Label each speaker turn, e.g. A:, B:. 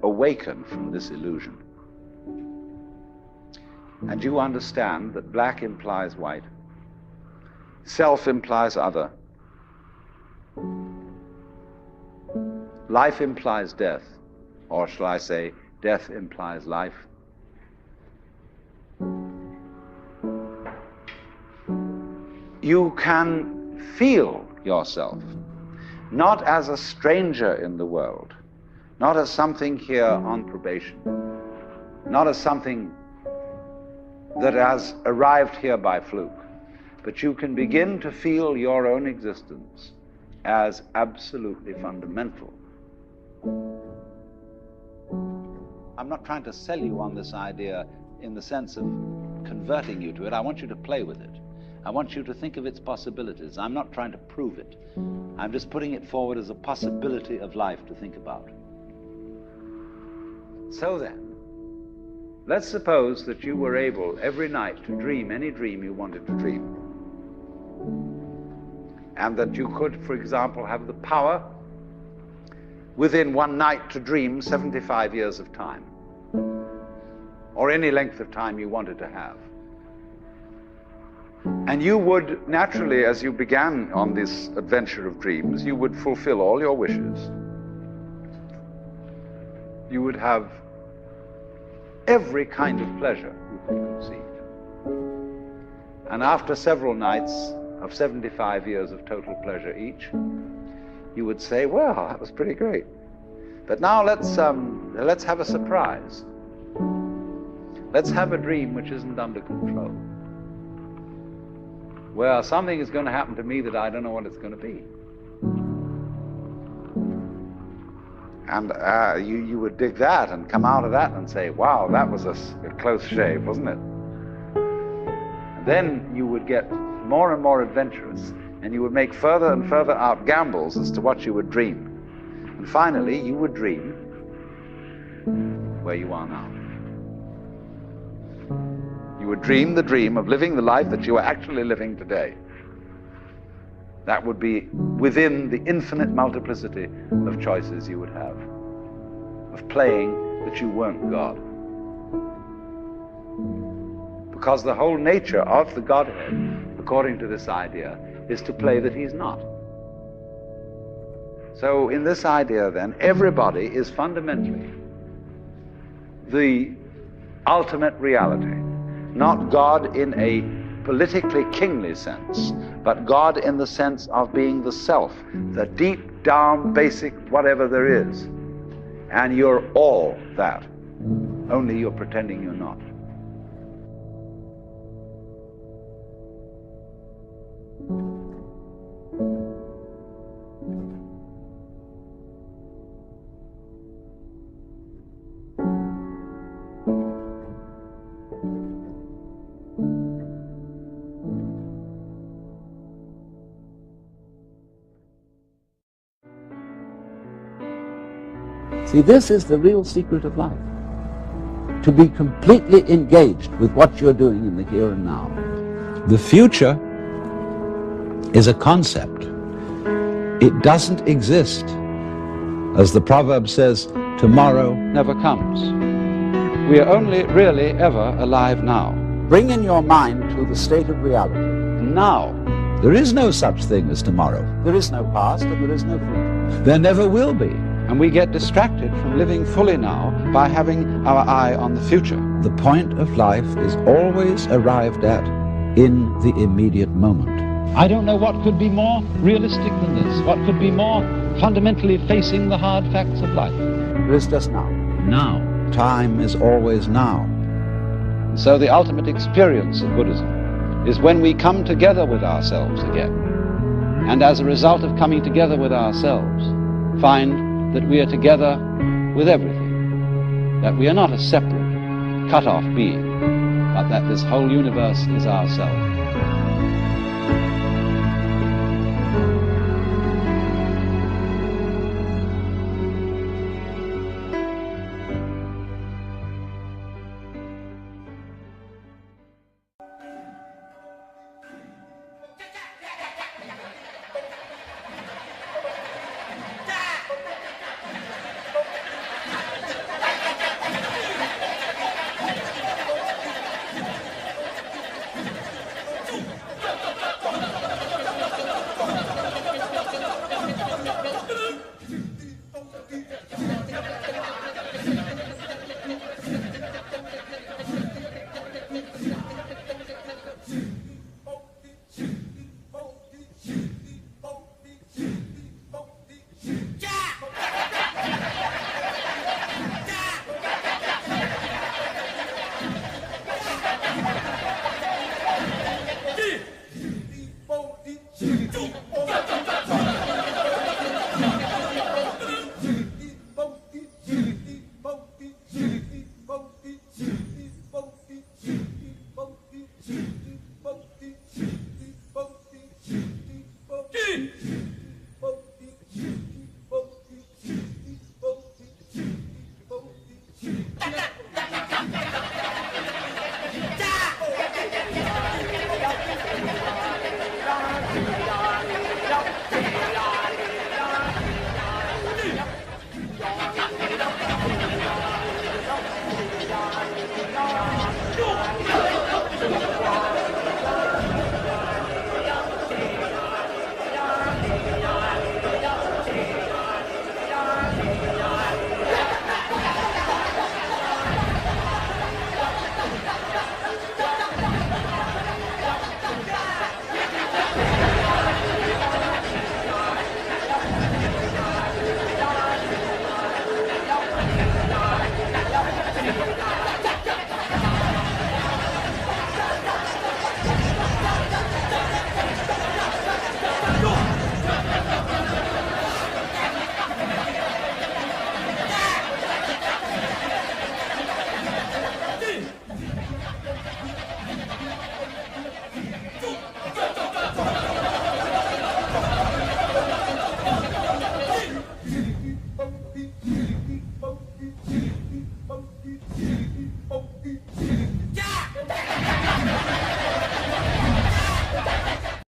A: awaken from this illusion, and you understand that black implies white, self implies other, life implies death, or shall I say, death implies life. You can feel yourself not as a stranger in the world, not as something here on probation, not as something that has arrived here by fluke, but you can begin to feel your own existence as absolutely fundamental. I'm not trying to sell you on this idea in the sense of converting you to it. I want you to play with it. I want you to think of its possibilities. I'm not trying to prove it. I'm just putting it forward as a possibility of life to think about. So then, let's suppose that you were able every night to dream any dream you wanted to dream. And that you could, for example, have the power within one night to dream 75 years of time, or any length of time you wanted to have. And you would naturally, as you began on this adventure of dreams, you would fulfill all your wishes. You would have every kind of pleasure you could conceive. And after several nights of 75 years of total pleasure each, you would say, well, that was pretty great. But now let's have a surprise. Let's have a dream which isn't under control, where something is going to happen to me that I don't know what it's going to be. And you would dig that and come out of that and say, wow, that was a close shave, wasn't it? And then you would get more and more adventurous, and you would make further and further out gambles as to what you would dream. And finally, you would dream where you are now. You would dream the dream of living the life that you are actually living today. That would be within the infinite multiplicity of choices you would have, of playing that you weren't God. Because the whole nature of the Godhead, according to this idea, is to play that he's not. So in this idea then, everybody is fundamentally the ultimate reality. Not God in a politically kingly sense, but God in the sense of being the self, the deep down basic whatever there is. And you're all that, only you're pretending you're not.
B: See, this is the real secret of life. To be completely engaged with what you're doing in the here and now. The future is a concept. It doesn't exist. As the proverb says, tomorrow never comes. We are only really ever alive now. Bring in your mind to the state of reality. Now. There is no such thing as tomorrow. There is no past and there is no future. There never will be. And we get distracted from living fully now by having our eye on the future. The point of life is always arrived at in the immediate moment.
C: I don't know what could be more realistic than this, what could be more fundamentally facing the hard facts of life.
B: There is just now.
C: Now.
B: Time is always now.
A: So the ultimate experience of Buddhism is when we come together with ourselves again. And as a result of coming together with ourselves, find that we are together with everything, that we are not a separate, cut-off being, but that this whole universe is ourself.